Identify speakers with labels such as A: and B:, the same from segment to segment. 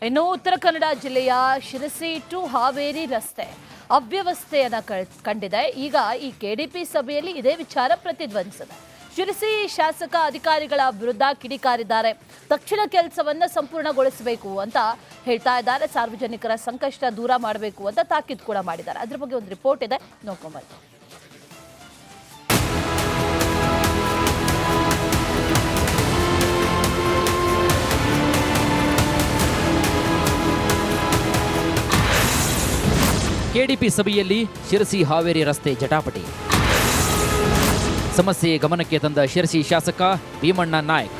A: ಇನ್ನು ಉತ್ತರ ಕನ್ನಡ ಜಿಲ್ಲೆಯ ಶಿರಸಿ ಟು ಹಾವೇರಿ ರಸ್ತೆ ಅವ್ಯವಸ್ಥೆಯನ್ನು ಕಂಡಿದೆ. ಈಗ ಈ ಕೆಡಿಪಿ ಸಭೆಯಲ್ಲಿ ಇದೇ ವಿಚಾರ ಪ್ರತಿಧ್ವನಿಸಿದೆ. ಶಿರಸಿ ಶಾಸಕ ಅಧಿಕಾರಿಗಳ ವಿರುದ್ಧ ಕಿಡಿಕಾರಿದ್ದಾರೆ. ತಕ್ಷಣ ಕೆಲಸವನ್ನ ಸಂಪೂರ್ಣಗೊಳಿಸಬೇಕು ಅಂತ ಹೇಳ್ತಾ ಇದ್ದಾರೆ. ಸಾರ್ವಜನಿಕರ ಸಂಕಷ್ಟ ದೂರ ಮಾಡಬೇಕು ಅಂತ ತಾಕೀತು ಕೂಡ ಮಾಡಿದ್ದಾರೆ. ಅದ್ರ ಬಗ್ಗೆ ಒಂದು ರಿಪೋರ್ಟ್ ಇದೆ, ನೋಡ್ಕೊಂಬನ್ನಿ.
B: ಕೆಡಿಪಿ ಸಭೆಯಲ್ಲಿ ಶಿರಸಿ ಹಾವೇರಿ ರಸ್ತೆ ಜಟಾಪಟಿ. ಸಮಸ್ಯೆ ಗಮನಕ್ಕೆ ತಂದ ಶಿರಸಿ ಶಾಸಕ ಭೀಮಣ್ಣ ನಾಯಕ್.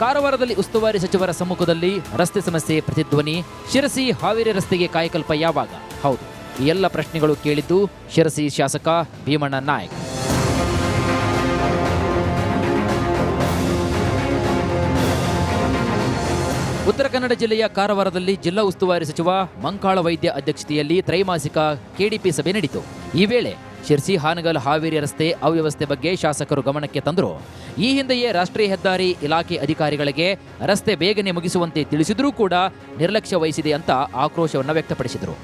B: ಕಾರವಾರದಲ್ಲಿ ಉಸ್ತುವಾರಿ ಸಚಿವರ ಸಮ್ಮುಖದಲ್ಲಿ ರಸ್ತೆ ಸಮಸ್ಯೆ ಪ್ರತಿಧ್ವನಿ. ಶಿರಸಿ ಹಾವೇರಿ ರಸ್ತೆಗೆ ಕಾಯಕಲ್ಪ ಯಾವಾಗ? ಹೌದು, ಈ ಎಲ್ಲ ಪ್ರಶ್ನೆಗಳು ಕೇಳಿದ್ದು ಶಿರಸಿ ಶಾಸಕ ಭೀಮಣ್ಣ ನಾಯಕ್. ಉತ್ತರ ಕನ್ನಡ ಜಿಲ್ಲೆಯ ಕಾರವಾರದಲ್ಲಿ ಜಿಲ್ಲಾ ಉಸ್ತುವಾರಿ ಸಚಿವ ಮಂಕಾಳ ವೈದ್ಯ ಅಧ್ಯಕ್ಷತೆಯಲ್ಲಿ ತ್ರೈಮಾಸಿಕ ಕೆಡಿಪಿ ಸಭೆ ನಡೆಯಿತು. ಈ ವೇಳೆ ಶಿರಸಿ ಹಾನಗಲ್ ಹಾವೇರಿ ರಸ್ತೆ ಅವ್ಯವಸ್ಥೆ ಬಗ್ಗೆ ಶಾಸಕರು ಗಮನಕ್ಕೆ ತಂದರು. ಈ ಹಿಂದೆಯೇ ರಾಷ್ಟ್ರೀಯ ಹೆದ್ದಾರಿ ಇಲಾಖೆ ಅಧಿಕಾರಿಗಳಿಗೆ ರಸ್ತೆ ಬೇಗನೆ ಮುಗಿಸುವಂತೆ ತಿಳಿಸಿದ್ರೂ ಕೂಡ ನಿರ್ಲಕ್ಷ್ಯ ವಹಿಸಿದೆ ಅಂತ ಆಕ್ರೋಶವನ್ನು ವ್ಯಕ್ತಪಡಿಸಿದರು.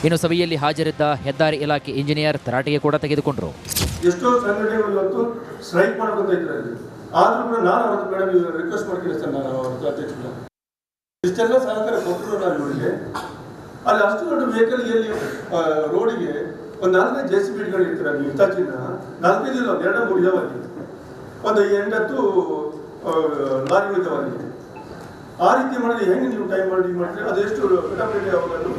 B: ಇನ್ನು ಸಭೆಯಲ್ಲಿ ಹಾಜರಿದ್ದ ಹೆದ್ದಾರಿ ಇಲಾಖೆ ಇಂಜಿನಿಯರ್ ತರಾಟೆಗೆ ಕೂಡ ತೆಗೆದುಕೊಂಡರು.
C: ಎಷ್ಟೋ ಸಂಘಟನೆಗಳು ಸ್ಟ್ರೈಕ್ ಮಾಡ್ಕೊತಾ ಇದ್ದಾರೆ. ಆದ್ರೂ ಕೂಡ ನಾನು ಅವ್ರ ಮೇಡಮ್ ರಿಕ್ವೆಸ್ಟ್ ಮಾಡ್ತೀನಿ ಸರ್, ನಾನು ಅವ್ರ ಅಧ್ಯಕ್ಷರು ಇಷ್ಟೆಲ್ಲ ಸಹಕಾರ ಕೊಟ್ಟರು. ನಾನು ನೋಡಿದೆ ಅಲ್ಲಿ ಅಷ್ಟು ದೊಡ್ಡ ವೆಹಿಕಲ್ ಎಲ್ಲಿ ರೋಡಿಗೆ ಒಂದು 4 JCB ಇರ್ತಾರೆ. ನೀವು ಇತ್ತಾಚಿನ 4 ಇಲ್ಲ, 2-3 ಇದಾವಲ್ಲಿ, ಒಂದು 8-10 ಲಾರಿ ಇದಾವಲ್ಲಿ. ಆ ರೀತಿ ಮಾಡಿದ್ರೆ ಹೆಂಗೆ ನೀವು ಟೈಮ್ ಮಾಡಿದ್ರೆ ಅದೆಷ್ಟು ಕಟಾಪೇಟೆ ಅವುಗಳನ್ನು.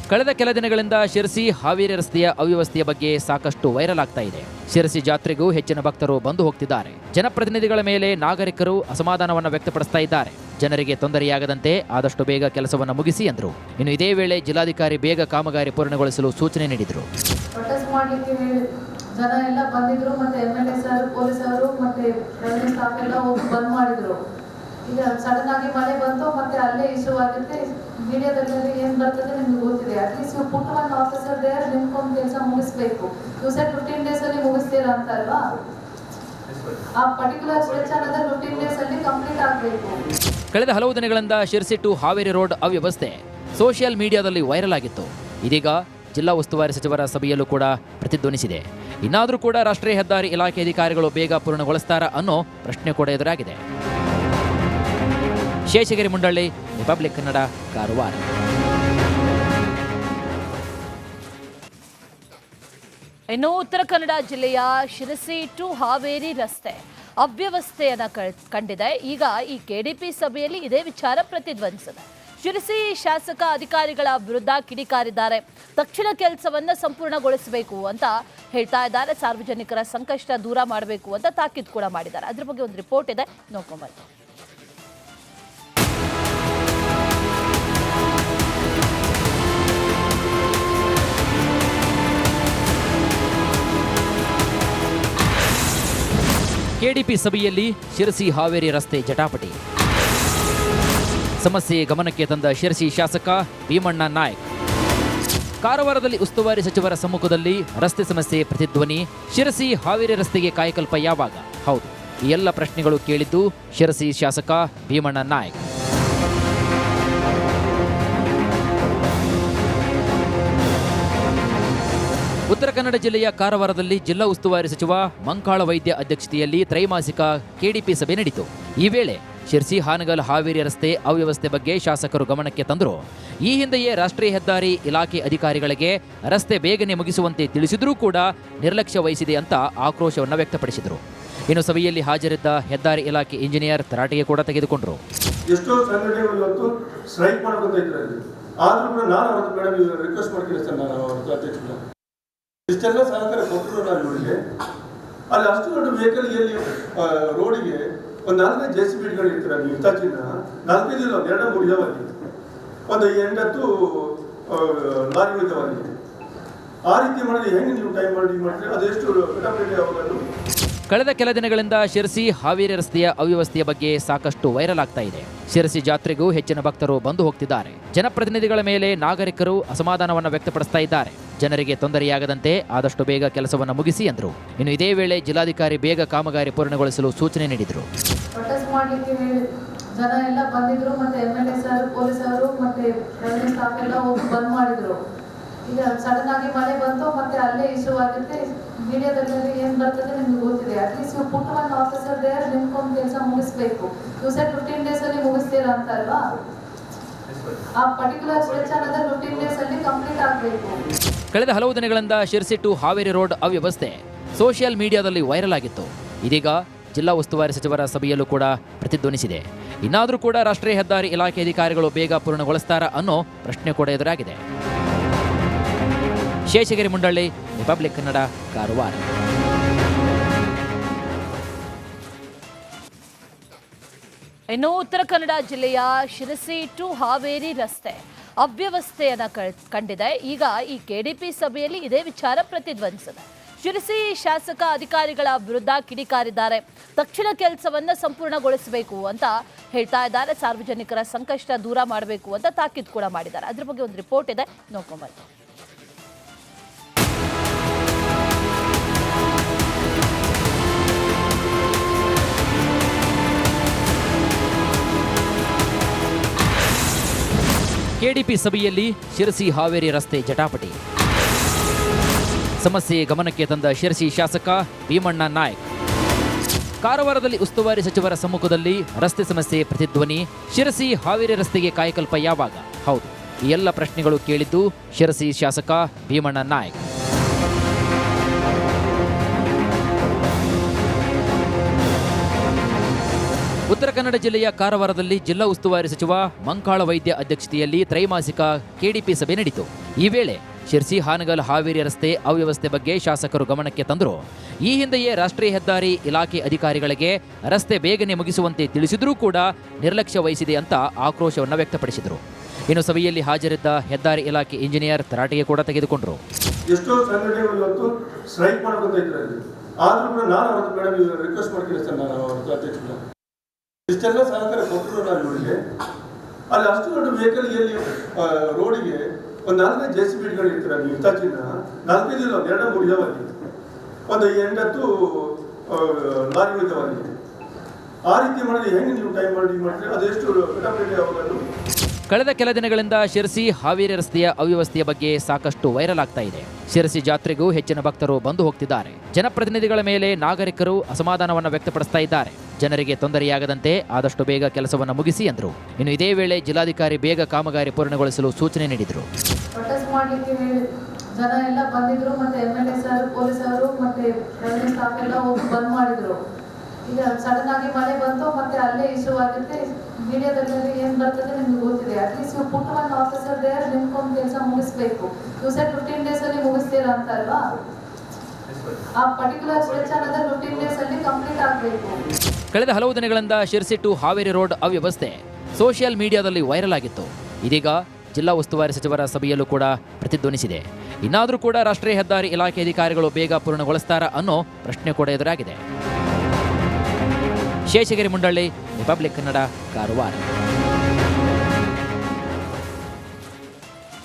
B: ಕಳೆದ ಕೆಲ ದಿನಗಳಿಂದ ಶಿರಸಿ ಹಾವೇರಿ ರಸ್ತೆಯ ಅವ್ಯವಸ್ಥೆಯ ಬಗ್ಗೆ ಸಾಕಷ್ಟು ವೈರಲ್ ಆಗ್ತಾ ಇದೆ. ಶಿರಸಿ ಜಾತ್ರೆಗೂ ಹೆಚ್ಚಿನ ಭಕ್ತರು ಬಂದು ಹೋಗ್ತಿದ್ದಾರೆ. ಜನಪ್ರತಿನಿಧಿಗಳ ಮೇಲೆ ನಾಗರಿಕರು ಅಸಮಾಧಾನವನ್ನು ವ್ಯಕ್ತಪಡಿಸ್ತಾ ಇದ್ದಾರೆ. ಜನರಿಗೆ ತೊಂದರೆಯಾಗದಂತೆ ಆದಷ್ಟು ಬೇಗ ಕೆಲಸವನ್ನು ಮುಗಿಸಿ ಎಂದರು. ಇನ್ನು ಇದೇ ವೇಳೆ ಜಿಲ್ಲಾಧಿಕಾರಿ ಬೇಗ ಕಾಮಗಾರಿ ಪೂರ್ಣಗೊಳಿಸಲು ಸೂಚನೆ ನೀಡಿದರು.
D: ಜನ ಎಲ್ಲ ಬಂದಿದ್ರು, ಮತ್ತೆ MLA ಸರ್, ಪೊಲೀಸ್ ಅವರು ಮತ್ತೆ ರೈಲ್ವೆ ಸ್ಟಾಫ್ ಎಲ್ಲ ಹೋಗಿ ಬಂದ್ ಮಾಡಿದ್ರು. ಈಗ ಸಡನ್ ಆಗಿ ಮಳೆ ಬಂತು, ಮತ್ತೆ ಅಲ್ಲೇ ಇಶ್ಯೂ ಆಗುತ್ತೆ. ಮೀಡಿಯಾದಲ್ಲಿ ಏನ್ ಬರ್ತದೆ ನಿಮ್ಗೆ ಗೊತ್ತಿದೆ. ಅಟ್ಲೀಸ್ಟ್ ನೀವು ಪುಟ್ ಒನ್ ಆಫೀಸರ್ ದೇರ್ ನಿಮ್ಕೊಂದು ಕೆಲಸ ಮುಗಿಸ್ಬೇಕು. ನೀವು ಸರ್ 15 days ಅಲ್ಲಿ ಮುಗಿಸ್ತೀರಾ ಅಂತ ಅಲ್ವಾ? ಆ ಪರ್ಟಿಕ್ಯುಲರ್ ಸ್ಟ್ರೆಚ್ ಅನ್ನೋದು 15 days ಅಲ್ಲಿ ಕಂಪ್ಲೀಟ್ ಆಗಬೇಕು.
B: ಕಳೆದ ಹಲವು ದಿನಗಳಿಂದ ಶಿರಸಿ ಟು ಹಾವೇರಿ ರೋಡ್ ಅವ್ಯವಸ್ಥೆ ಸೋಷಿಯಲ್ ಮೀಡಿಯಾದಲ್ಲಿ ವೈರಲ್ ಆಗಿತ್ತು. ಇದೀಗ ಜಿಲ್ಲಾ ಉಸ್ತುವಾರಿ ಸಚಿವರ ಸಭೆಯಲ್ಲೂ ಕೂಡ ಪ್ರತಿಧ್ವನಿಸಿದೆ. ಇನ್ನಾದರೂ ಕೂಡ ರಾಷ್ಟ್ರೀಯ ಹೆದ್ದಾರಿ ಇಲಾಖೆ ಅಧಿಕಾರಿಗಳು ಬೇಗ ಪೂರ್ಣಗೊಳಿಸ್ತಾರಾ ಅನ್ನೋ ಪ್ರಶ್ನೆ ಕೂಡ ಎದುರಾಗಿದೆ. ಶೇಷಗಿರಿ ಮುಂಡಳ್ಳಿ, ರಿಪಬ್ಲಿಕ್ ಕನ್ನಡ, ಕಾರವಾರ.
A: ಇನ್ನು ಉತ್ತರ ಕನ್ನಡ ಜಿಲ್ಲೆಯ ಶಿರಸಿ ಟು ಹಾವೇರಿ ರಸ್ತೆ ಅವ್ಯವಸ್ಥೆಯನ್ನು ಕಂಡಿದೆ. ಈಗ ಈ ಕೆಡಿಪಿ ಸಭೆಯಲ್ಲಿ ಇದೇ ವಿಚಾರ ಪ್ರತಿಧ್ವನಿಸಿದೆ. ಶಿರಸಿ ಶಾಸಕ ಅಧಿಕಾರಿಗಳ ವಿರುದ್ಧ ಕಿಡಿಕಾರಿದ್ದಾರೆ. ತಕ್ಷಣ ಕೆಲಸವನ್ನ ಸಂಪೂರ್ಣಗೊಳಿಸಬೇಕು ಅಂತ ಹೇಳ್ತಾ ಇದ್ದಾರೆ. ಸಾರ್ವಜನಿಕರ ಸಂಕಷ್ಟ ದೂರ ಮಾಡಬೇಕು ಅಂತ ತಾಕೀತು ಕೂಡ ಮಾಡಿದ್ದಾರೆ. ಅದ್ರ ಬಗ್ಗೆ ಒಂದು ರಿಪೋರ್ಟ್ ಇದೆ, ನೋಡ್ಕೊಂಬನ್ನಿ.
B: ಕೆಡಿಪಿ ಸಭೆಯಲ್ಲಿ ಶಿರಸಿ ಹಾವೇರಿ ರಸ್ತೆ ಜಟಾಪಟಿ. ಸಮಸ್ಯೆ ಗಮನಕ್ಕೆ ತಂದ ಶಿರಸಿ ಶಾಸಕ ಭೀಮಣ್ಣ ನಾಯಕ್. ಕಾರವಾರದಲ್ಲಿ ಉಸ್ತುವಾರಿ ಸಚಿವರ ಸಮ್ಮುಖದಲ್ಲಿ ರಸ್ತೆ ಸಮಸ್ಯೆ ಪ್ರತಿಧ್ವನಿ. ಶಿರಸಿ ಹಾವೇರಿ ರಸ್ತೆಗೆ ಕಾಯಕಲ್ಪ ಯಾವಾಗ? ಹೌದು, ಈ ಎಲ್ಲ ಪ್ರಶ್ನೆಗಳು ಕೇಳಿದ್ದು ಶಿರಸಿ ಶಾಸಕ ಭೀಮಣ್ಣ ನಾಯಕ್. ಉತ್ತರ ಕನ್ನಡ ಜಿಲ್ಲೆಯ ಕಾರವಾರದಲ್ಲಿ ಜಿಲ್ಲಾ ಉಸ್ತುವಾರಿ ಸಚಿವ ಮಂಕಾಳ ವೈದ್ಯ ಅಧ್ಯಕ್ಷತೆಯಲ್ಲಿ ತ್ರೈಮಾಸಿಕ ಕೆಡಿಪಿ ಸಭೆ ನಡೆಯಿತು. ಈ ವೇಳೆ ಶಿರಸಿ ಹಾನಗಲ್ ಹಾವೇರಿ ರಸ್ತೆ ಅವ್ಯವಸ್ಥೆ ಬಗ್ಗೆ ಶಾಸಕರು ಗಮನಕ್ಕೆ ತಂದರು. ಈ ಹಿಂದೆಯೇ ರಾಷ್ಟ್ರೀಯ ಹೆದ್ದಾರಿ ಇಲಾಖೆ ಅಧಿಕಾರಿಗಳಿಗೆ ರಸ್ತೆ ಬೇಗನೆ ಮುಗಿಸುವಂತೆ ತಿಳಿಸಿದ್ರೂ ಕೂಡ ನಿರ್ಲಕ್ಷ್ಯ ವಹಿಸಿದೆ ಅಂತ ಆಕ್ರೋಶವನ್ನು ವ್ಯಕ್ತಪಡಿಸಿದರು. ಇನ್ನು ಸಭೆಯಲ್ಲಿ ಹಾಜರಿದ್ದ ಹೆದ್ದಾರಿ ಇಲಾಖೆ ಇಂಜಿನಿಯರ್ ತರಾಟೆಗೆ ಕೂಡ ತೆಗೆದುಕೊಂಡರು.
C: ಎಷ್ಟೋ ಸಂಘಟನೆಗಳು ಸ್ಟ್ರೈಕ್ ಮಾಡ್ಕೊತಾ ಇದ್ದಾರೆ. ಆದ್ರೂ ಕೂಡ ನಾನು ಅವ್ರ ಮೇಡಮ್ ರಿಕ್ವೆಸ್ಟ್ ಮಾಡ್ತೀನಿ ಸರ್, ನಾನು ಅವ್ರ ಅಧ್ಯಕ್ಷರು ಇಷ್ಟೆಲ್ಲ ಸಹಕಾರ ಕೊಟ್ಟರು. ನಾನು ನೋಡಿದೆ ಅಲ್ಲಿ ಅಷ್ಟು ದೊಡ್ಡ ವೆಹಿಕಲ್ ಎಲ್ಲಿ ರೋಡಿಗೆ ಒಂದು 4 JCB ಇರ್ತಾರೆ. ನೀವು ಇತ್ತಾಚಿನ 4 ಇಲ್ಲ, 2-3 ಇದಾವಲ್ಲಿ, ಒಂದು 8-10 ಲಾರಿ ಇದಾವಲ್ಲಿ. ಆ ರೀತಿ ಮಾಡಿದ್ರೆ ಹೆಂಗೆ ನೀವು ಟೈಮ್ ಮಾಡಿದ್ರೆ ಅದೆಷ್ಟು ಕಟಾಪೇಟೆ ಅವುಗಳನ್ನು.
B: ಕಳೆದ ಕೆಲ ದಿನಗಳಿಂದ ಶಿರಸಿ ಹಾವೇರಿ ರಸ್ತೆಯ ಅವ್ಯವಸ್ಥೆಯ ಬಗ್ಗೆ ಸಾಕಷ್ಟು ವೈರಲ್ ಆಗ್ತಾ ಇದೆ. ಶಿರಸಿ ಜಾತ್ರೆಗೂ ಹೆಚ್ಚಿನ ಭಕ್ತರು ಬಂದು ಹೋಗ್ತಿದ್ದಾರೆ. ಜನಪ್ರತಿನಿಧಿಗಳ ಮೇಲೆ ನಾಗರಿಕರು ಅಸಮಾಧಾನವನ್ನು ವ್ಯಕ್ತಪಡಿಸ್ತಾ ಇದ್ದಾರೆ. ಜನರಿಗೆ ತೊಂದರೆಯಾಗದಂತೆ ಆದಷ್ಟು ಬೇಗ ಕೆಲಸವನ್ನು ಮುಗಿಸಿ ಎಂದರು. ಇನ್ನು ಇದೇ ವೇಳೆ ಜಿಲ್ಲಾಧಿಕಾರಿ ಬೇಗ ಕಾಮಗಾರಿ ಪೂರ್ಣಗೊಳಿಸಲು ಸೂಚನೆ ನೀಡಿದರು.
D: ಜನ ಎಲ್ಲ ಬಂದಿದ್ರು, ಮತ್ತೆ MLA ಸರ್, ಪೊಲೀಸ್ ಅವರು ಮತ್ತೆ ರೈಲ್ವೆ ಸ್ಟಾಫ್ ಎಲ್ಲ ಹೋಗಿ ಬಂದ್ ಮಾಡಿದ್ರು. ಈಗ ಸಡನ್ ಆಗಿ ಮಳೆ ಬಂತು, ಮತ್ತೆ ಅಲ್ಲೇ ಇಶ್ಯೂ ಆಗುತ್ತೆ. ಮೀಡಿಯಾದಲ್ಲಿ ಏನ್ ಬರ್ತದೆ ನಿಮ್ಗೆ ಗೊತ್ತಿದೆ. ಅಟ್ಲೀಸ್ಟ್ ನೀವು ಪುಟ್ ಒನ್ ಆಫೀಸರ್ ದೇರ್ ನಿಮ್ಗೊಂದು ಕೆಲಸ ಮುಗಿಸ್ಬೇಕು. ನೀವು ಸರ್ 15 days ಅಲ್ಲಿ ಮುಗಿಸ್ತೀರಾ ಅಂತ ಅಲ್ವಾ? ಆ ಪರ್ಟಿಕ್ಯುಲರ್ ಸ್ಟ್ರೆಚ್ ಅನ್ನೋದು 15 days ಅಲ್ಲಿ ಕಂಪ್ಲೀಟ್ ಆಗಬೇಕು.
B: ಕಳೆದ ಹಲವು ದಿನಗಳಿಂದ ಶಿರಸಿ ಟು ಹಾವೇರಿ ರೋಡ್ ಅವ್ಯವಸ್ಥೆ ಸೋಷಿಯಲ್ ಮೀಡಿಯಾದಲ್ಲಿ ವೈರಲ್ ಆಗಿತ್ತು. ಇದೀಗ ಜಿಲ್ಲಾ ಉಸ್ತುವಾರಿ ಸಚಿವರ ಸಭೆಯಲ್ಲೂ ಕೂಡ ಪ್ರತಿಧ್ವನಿಸಿದೆ. ಇನ್ನಾದರೂ ಕೂಡ ರಾಷ್ಟ್ರೀಯ ಹೆದ್ದಾರಿ ಇಲಾಖೆ ಅಧಿಕಾರಿಗಳು ಬೇಗ ಪೂರ್ಣಗೊಳಿಸ್ತಾರಾ ಅನ್ನೋ ಪ್ರಶ್ನೆ ಕೂಡ ಎದುರಾಗಿದೆ. ಶೇಷಗಿರಿ ಮುಂಡಳ್ಳಿ, ರಿಪಬ್ಲಿಕ್ ಕನ್ನಡ, ಕಾರವಾರ.
A: ಇನ್ನು ಉತ್ತರ ಕನ್ನಡ ಜಿಲ್ಲೆಯ ಶಿರಸಿ ಟು ಹಾವೇರಿ ರಸ್ತೆ ಅವ್ಯವಸ್ಥೆಯನ್ನ ಕಂಡಿದೆ. ಈಗ ಈ ಕೆಡಿಪಿ ಸಭೆಯಲ್ಲಿ ಇದೇ ವಿಚಾರ ಪ್ರತಿಧ್ವನಿಸಿದೆ. ಶಿರಸಿ ಶಾಸಕ ಅಧಿಕಾರಿಗಳ ವಿರುದ್ಧ ಕಿಡಿಕಾರಿದ್ದಾರೆ. ತಕ್ಷಣ ಕೆಲಸವನ್ನ ಸಂಪೂರ್ಣಗೊಳಿಸಬೇಕು ಅಂತ ಹೇಳ್ತಾ ಇದ್ದಾರೆ. ಸಾರ್ವಜನಿಕರ ಸಂಕಷ್ಟ ದೂರ ಮಾಡಬೇಕು ಅಂತ ತಾಕೀತು ಕೂಡ ಮಾಡಿದ್ದಾರೆ. ಅದ್ರ ಬಗ್ಗೆ ಒಂದು ರಿಪೋರ್ಟ್ ಇದೆ, ನೋಡ್ಕೊಂಬರ್ತೀವಿ.
B: ಕೆಡಿಪಿ ಸಭೆಯಲ್ಲಿ ಶಿರಸಿ ಹಾವೇರಿ ರಸ್ತೆ ಜಟಾಪಟಿ. ಸಮಸ್ಯೆ ಗಮನಕ್ಕೆ ತಂದ ಶಿರಸಿ ಶಾಸಕ ಭೀಮಣ್ಣ ನಾಯ್ಕ್. ಕಾರವಾರದಲ್ಲಿ ಉಸ್ತುವಾರಿ ಸಚಿವರ ಸಮ್ಮುಖದಲ್ಲಿ ರಸ್ತೆ ಸಮಸ್ಯೆ ಪ್ರತಿಧ್ವನಿ. ಶಿರಸಿ ಹಾವೇರಿ ರಸ್ತೆಗೆ ಕಾಯಕಲ್ಪ ಯಾವಾಗ? ಹೌದು, ಈ ಎಲ್ಲ ಪ್ರಶ್ನೆಗಳು ಕೇಳಿದ್ದು ಶಿರಸಿ ಶಾಸಕ ಭೀಮಣ್ಣ ನಾಯ್ಕ್. ಉತ್ತರ ಕನ್ನಡ ಜಿಲ್ಲೆಯ ಕಾರವಾರದಲ್ಲಿ ಜಿಲ್ಲಾ ಉಸ್ತುವಾರಿ ಸಚಿವ ಮಂಕಾಳ ವೈದ್ಯ ಅಧ್ಯಕ್ಷತೆಯಲ್ಲಿ ತ್ರೈಮಾಸಿಕ ಕೆಡಿಪಿ ಸಭೆ ನಡೆಯಿತು. ಈ ವೇಳೆ ಶಿರಸಿ ಹಾನಗಲ್ ಹಾವೇರಿ ರಸ್ತೆ ಅವ್ಯವಸ್ಥೆ ಬಗ್ಗೆ ಶಾಸಕರು ಗಮನಕ್ಕೆ ತಂದರು. ಈ ಹಿಂದೆಯೇ ರಾಷ್ಟ್ರೀಯ ಹೆದ್ದಾರಿ ಇಲಾಖೆ ಅಧಿಕಾರಿಗಳಿಗೆ ರಸ್ತೆ ಬೇಗನೆ ಮುಗಿಸುವಂತೆ ತಿಳಿಸಿದ್ರೂ ಕೂಡ ನಿರ್ಲಕ್ಷ್ಯ ವಹಿಸಿದೆ ಅಂತ ಆಕ್ರೋಶವನ್ನು ವ್ಯಕ್ತಪಡಿಸಿದರು. ಇನ್ನು ಸಭೆಯಲ್ಲಿ ಹಾಜರಿದ್ದ ಹೆದ್ದಾರಿ ಇಲಾಖೆ ಇಂಜಿನಿಯರ್ ತರಾಟೆಗೆ ಕೂಡ ತೆಗೆದುಕೊಂಡರು.
C: ಎಷ್ಟೋ ಸಂಘಟನೆಗಳು ಇವತ್ತು ಸ್ಟ್ರೈಕ್ ಮಾಡ್ಕೊತಾ ಇದ್ದಾರೆ. ಆದ್ರೂ ಕೂಡ ನಾನು ಅವ್ರ ಮೇಡಮ್ ರಿಕ್ವೆಸ್ಟ್ ಮಾಡ್ತೀನಿ ಸರ್, ನಾನು ಅವ್ರ ಅಧ್ಯಕ್ಷ ಇಷ್ಟೆಲ್ಲ ಸಹಕಾರ ಕೊಟ್ಟರು ನಾನು ಇವರಿಗೆ. ಅಲ್ಲಿ ಅಷ್ಟು ದೊಡ್ಡ ವೆಹಿಕಲ್ ಎಲ್ಲಿ ರೋಡಿಗೆ ಒಂದು 4 JCB ಇರ್ತಾರೆ. ನೀವು ಇತ್ತಾಚಿನ 4 ಇಲ್ಲ, 2-3 ಇದಾವಲ್ಲಿ, ಒಂದು 8-10 ಲಾರಿ ಇದಾವಲ್ಲಿ. ಆ ರೀತಿ ಮಾಡಿದ್ರೆ ಹೆಂಗೆ ನೀವು ಟೈಮ್ ಮಾಡಿದ್ರೆ ಅದೆಷ್ಟು ಕಟಾಪೇಟೆ ಅವುಗಳನ್ನು.
B: ಕಳೆದ ಕೆಲ ದಿನಗಳಿಂದ ಶಿರಸಿ ಹಾವೇರಿ ರಸ್ತೆಯ ಅವ್ಯವಸ್ಥೆಯ ಬಗ್ಗೆ ಸಾಕಷ್ಟು ವೈರಲ್ ಆಗ್ತಾ ಇದೆ. ಶಿರಸಿ ಜಾತ್ರೆಗೂ ಹೆಚ್ಚಿನ ಭಕ್ತರು ಬಂದು ಹೋಗ್ತಿದ್ದಾರೆ. ಜನಪ್ರತಿನಿಧಿಗಳ ಮೇಲೆ ನಾಗರಿಕರು ಅಸಮಾಧಾನವನ್ನು ವ್ಯಕ್ತಪಡಿಸ್ತಾ ಇದ್ದಾರೆ. ಜನರಿಗೆ ತೊಂದರೆಯಾಗದಂತೆ ಆದಷ್ಟು ಬೇಗ ಕೆಲಸವನ್ನು ಮುಗಿಸಿ ಎಂದರು. ಇನ್ನು ಇದೇ ವೇಳೆ ಜಿಲ್ಲಾಧಿಕಾರಿ ಬೇಗ ಕಾಮಗಾರಿ ಪೂರ್ಣಗೊಳಿಸಲು ಸೂಚನೆ ನೀಡಿದರು.
D: ಜನ ಎಲ್ಲ ಬಂದಿದ್ರು, ಮತ್ತೆ MLA ಸರ್, ಪೊಲೀಸ್ ಅವರು ಮತ್ತೆ ರೈಲ್ವೆ ಸ್ಟಾಫ್ ಎಲ್ಲ ಹೋಗಿ ಬಂದ್ ಮಾಡಿದ್ರು. ಈಗ ಸಡನ್ ಆಗಿ ಮಳೆ ಬಂತು, ಮತ್ತೆ ಅಲ್ಲೇ ಇಶ್ಯೂ ಆಗುತ್ತೆ. ಮೀಡಿಯಾದಲ್ಲಿ ಏನ್ ಬರ್ತದೆ ನಿಮ್ಗೆ ಗೊತ್ತಿದೆ. ಅಟ್ಲೀಸ್ಟ್ ನೀವು ಪುಟ್ ಒನ್ ಆಫೀಸರ್ ದೇರ್ ನಿಮ್ಗೊಂದು ಕೆಲಸ ಮುಗಿಸ್ಬೇಕು. ನೀವು ಸರ್ 15 days ಅಲ್ಲಿ ಮುಗಿಸ್ತೀರಾ ಅಂತ ಅಲ್ವಾ? ಆ ಪರ್ಟಿಕ್ಯುಲರ್ ಸ್ಟ್ರೆಚ್ ಅನ್ನೋದು 15 days ಅಲ್ಲಿ ಕಂಪ್ಲೀಟ್ ಆಗಬೇಕು.
B: ಕಳೆದ ಹಲವು ದಿನಗಳಿಂದ ಶಿರಸಿ ಟು ಹಾವೇರಿ ರೋಡ್ ಅವ್ಯವಸ್ಥೆ ಸೋಷಿಯಲ್ ಮೀಡಿಯಾದಲ್ಲಿ ವೈರಲ್ ಆಗಿತ್ತು. ಇದೀಗ ಜಿಲ್ಲಾ ಉಸ್ತುವಾರಿ ಸಚಿವರ ಸಭೆಯಲ್ಲೂ ಕೂಡ ಪ್ರತಿಧ್ವನಿಸಿದೆ. ಇನ್ನಾದರೂ ಕೂಡ ರಾಷ್ಟ್ರೀಯ ಹೆದ್ದಾರಿ ಇಲಾಖೆ ಅಧಿಕಾರಿಗಳು ಬೇಗ ಪೂರ್ಣಗೊಳಿಸ್ತಾರಾ ಅನ್ನೋ ಪ್ರಶ್ನೆ ಕೂಡ ಎದುರಾಗಿದೆ. ಶೇಷಗಿರಿ ಮುಂಡಳ್ಳಿ, ರಿಪಬ್ಲಿಕ್ ಕನ್ನಡ, ಕಾರವಾರ.